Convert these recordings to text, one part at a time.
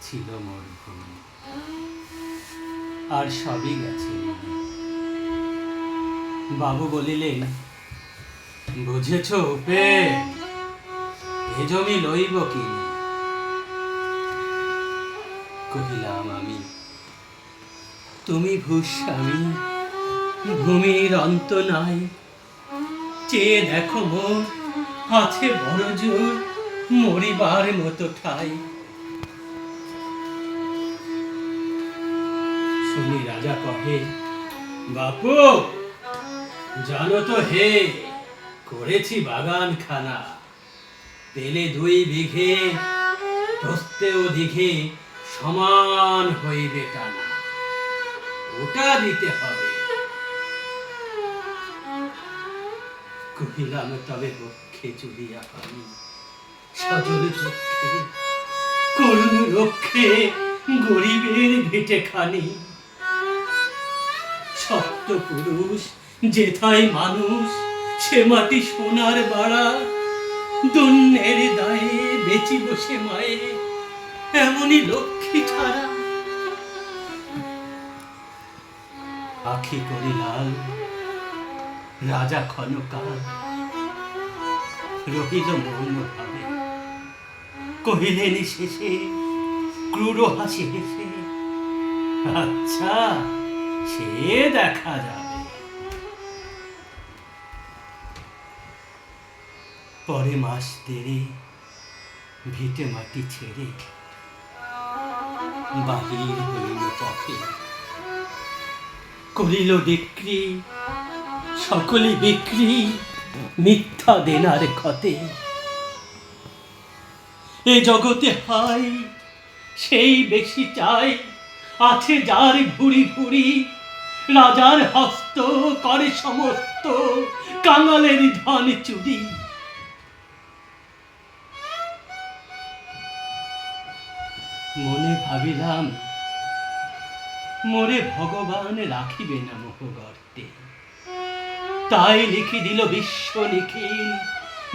ছিল মোর ভূমি, আর সবই গেছে মিলে। বাবু বলিলেন, বুঝেছ উপে, এ জমি লইব কিনে? কহিলাম আমি, তুমি ভূস্বামী, ভূমির অন্ত নাই। চেয়ে দেখো মোর আছে বড় জোর, মরিবার মতো ঠাই। শুনি রাজা কহে, বাপু জানো তো হে, করেছি বাগান খানা, পেলে 2 বিঘে, প্রস্তেও দিঘে সমান হইবে টানা, ওটা দিতে হবে। কহিলাম তবে বক্ষে চুলিয়া পানি, সজল চক্ষে করুণ রক্ষে, গরিবের ভেটে খানি। সপ্ত পুরুষ যেথায় মানুষ, সে মাটি সোনার বাড়া, দন্যের দায়ে বেচি বসে মায়ে, এমনই লক্ষ্মী ছাড়া। আখি করি লাল, রাজা ক্ষণকাল রহিল মৌন ভাবে, কহিলেন শেষে ক্রূর হাসি হেসে, আচ্ছা সে দেখা যাবে। পরে মাস দেড়ে ভিটে মাটি ছেড়ে বাহির হইল পথে, করিল বিক্রি, সকলে বিক্রি, মিথ্যা দেনার ক্ষতে। এ জগতে হাই সেই বেশি চাই, আছে যার ভুরি ভুরি, রাজার হস্ত করে সমস্ত, কাঙালের ধন চুরি। মনে ভাবিলাম, মোরে ভগবান রাখিবে না মোহ গর্তে, তাই লিখি দিল বিশ্ব নিখিল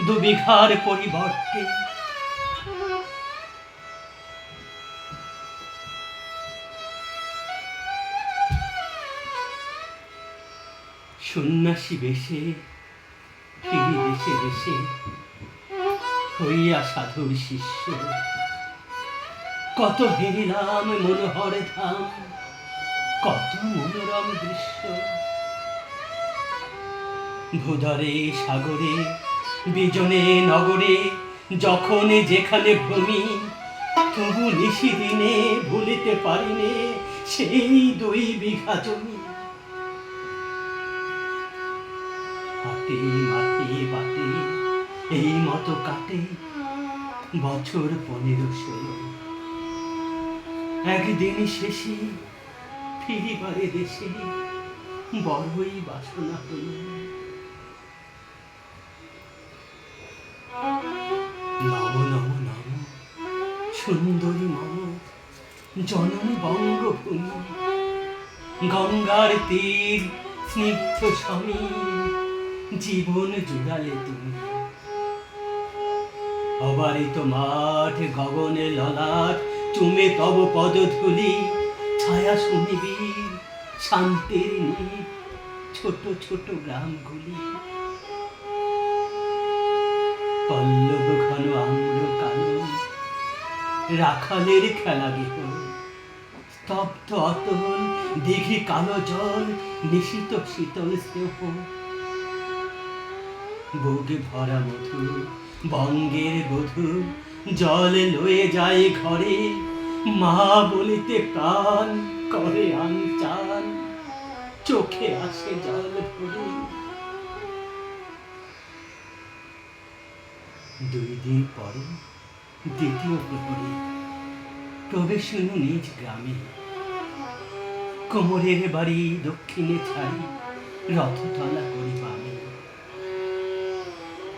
2 বিঘার পরিবর্তে। সন্ন্যাসী বেশে ফিরি দেশে দেশে, হইয়া সাধুর শিষ্য, কত হেরিলাম মনোহর ধাম, কত মনোরম দৃশ্য। ভূধরে সাগরে বিজনে নগরে, যখন যেখানে ভূমি, তবু নিশিদিনে ভুলিতে পারিনে সেই 2 বিঘা জমি। হাটে মাঠে বাটে এই মতো কাটে বছর 15-16, একদিন শেষে ফিরিবারে দেশে বড়ই বাসনা হল। নম নম নম সুন্দরী মম জননী বঙ্গভূমি, গঙ্গার তীর স্নিগ্ধ সমীর, জীবন জুড়ালে তুমি। অবারিত মাঠ গগনে ললাট, চুমে তব পদধূলি, ছায়া শুনিবি শান্তির নীড়, ছোট ছোট গ্রামগুলি। পল্লব ঘন আম্র কালো, রাখালের খেলা গেহ, স্তব্ধ অতল দিঘি কালো জল, নিশিত শীতল স্নেহ। বুকে ভরা মধু বঙ্গের বধূ, জল লয়ে যায় ঘরে, মা বলিতে প্রাণ করে আনচান, চোখে আসে জল ভরে। 2 দিন পরে দ্বিতীয় প্রহরে প্রবেশন নিজ গ্রামে, কোমরের বাড়ি দক্ষিণে ছাড়ি, রথতলা করি বামে।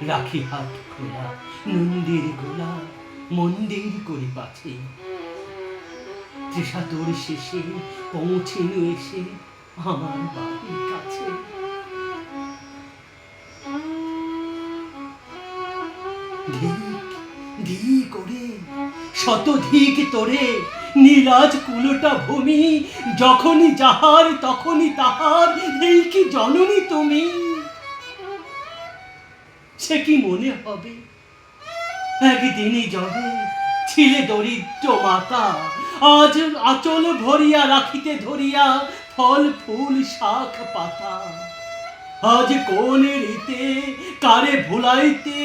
রাখি হাত খোলা নন্দীর গোলা, মন্দির করি পাছে, তৃষাতুর শেষে পৌঁছিনু এসে আমার বাড়ির কাছে। ধিক ধিক ওরে শতধিক তোরে, নীলাজ কুলোটা ভূমি, যখনই যাহার তখনই তাহার, এই কি জননী তুমি? সে কি মনে হবে একদিনই যবে ছিলে দরিদ্র মাতা, আজ আঁচল ভরিয়া রাখিতে ধরিয়া ফল ফুল শাক পাতা। আজ কোন রীতে কারে ভুলাইতে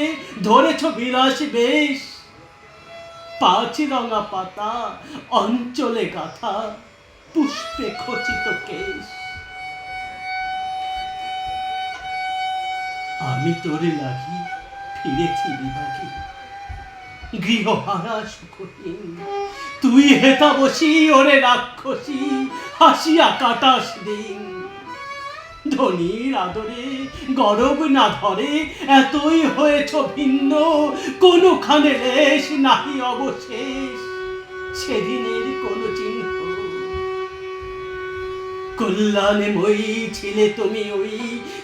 ধরেছ বিলাস বেশ, পাঁচ রঙা পাতা অঞ্চলে গাথা পুষ্পে খচিত কেশ। আমি তোরে লাগি ফিরেছি বিভাগী, গৃহহারা সুখহীন তুই হেতা বসি ওরে রাক্ষসী, হাসিয়া কাটাস দিন। ধনির আদরে গরব না ধরে এতই হয়েছ ভিন্ন, কোনখানে লেশ নাহি অবশেষ সেদিনের কোন চিহ্ন। কল্যাণময়ী ছিলে তুমি ওই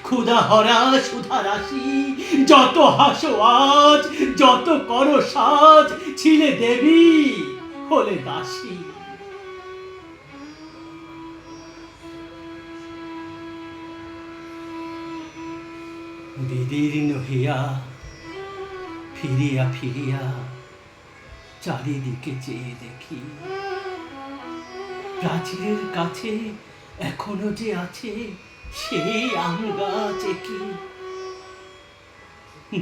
ক্ষুধা হরা সুধা রাশি, যত হাসো আজ যত করো সাজ, ছিলে দেবী হলে দাসী। বিদীর্ণ হইয়া ফিরিয়া ফিরিয়া চারিদিকে চেয়ে দেখি, প্রাচীরের কাছে এখনো যে আছে সেই আম গাছ কি।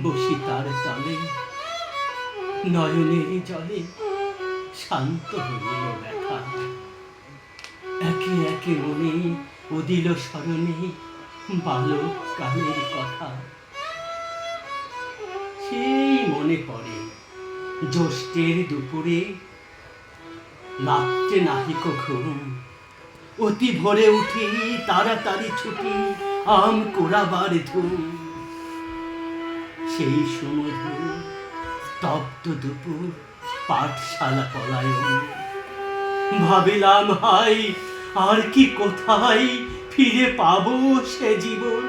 বসি তার তলে নয়নের জলে শান্ত হইল ব্যথা, একে একে মনে উদিল স্মরণে বালক কালের কথা। সেই মনে পড়ে জ্যৈষ্ঠের দুপুরে রাত্রে নাহিক ঘুম, অতি ভোরে উঠি তাড়াতাড়ি ছুটি আম কোড়াবার ধুম। সেই সমুদ্র তপ্ত দুপুর পাঠশালা পলায়ন, ভাবিলাম হাই আর কি কোথায় ফিরে পাবো সে জীবন।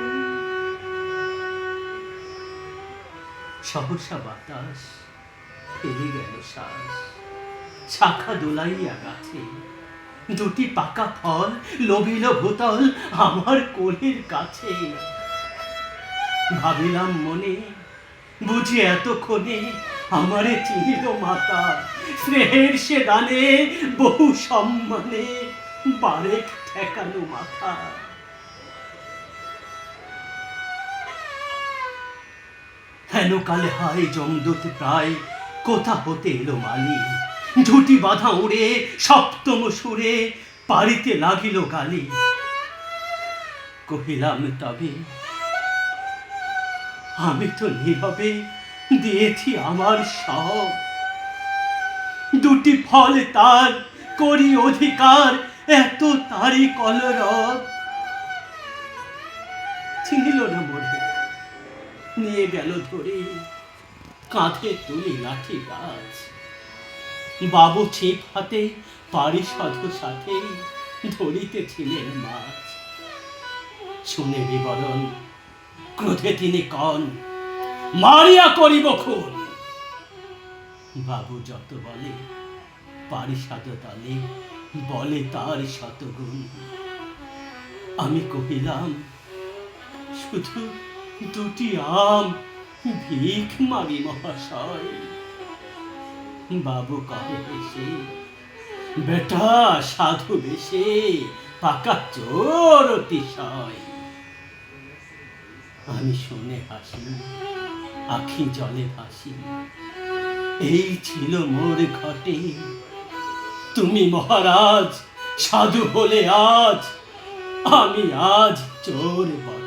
সহসা বাতাস ফেলে গেল শ্বাস, শাখা দোলাইয়া গাছে দুটি পাকা ফল লোভিল ভূতল আমার কোলের কাছে। ভাবিলাম মনে বুঝি এতক্ষণে আমারে চিনিল মাতা, স্নেহের সে দানে বহু সম্মানে বারেক ঠেকানো মাথা। হেন কালে হায় যমদূত প্রায় কোথা হতে এলো মালি, ঝুটি বাঁধা উড়ে সপ্তম সুরে পারিতে লাগিল গালি। কহিলাম তবে আমি তো নীরবে দিয়েছি আমার সব, দুটি ফল তার করি অধিকার এত তারই কলরব। চিনিল না মরে নিয়ে গেল ধরে কাঁধে তুলি লাঠি গাছ, বাবু ছিপ হাতে পারিষদ সাথে ধরিতেছিলেন মাছ। শুনে বিবরণ ক্রোধে তিনি কন মারিয়া করিব খুন। বাবু যত বলে পারিষদ দলে বলে তার শতগুণ। আমি কহিলাম শুধু দুটি আম ভিখ মাগি মহাশয়। বাবু কবে বেশে বেটা সাধু বেশে পাকা চোর অতিশয়। আমি শুনে হাসি আখি জলে ভাসি, এই ছিল মোর ঘটে। তুমি মহারাজ সাধু হলে আজ, আমি আজ চোর বটে।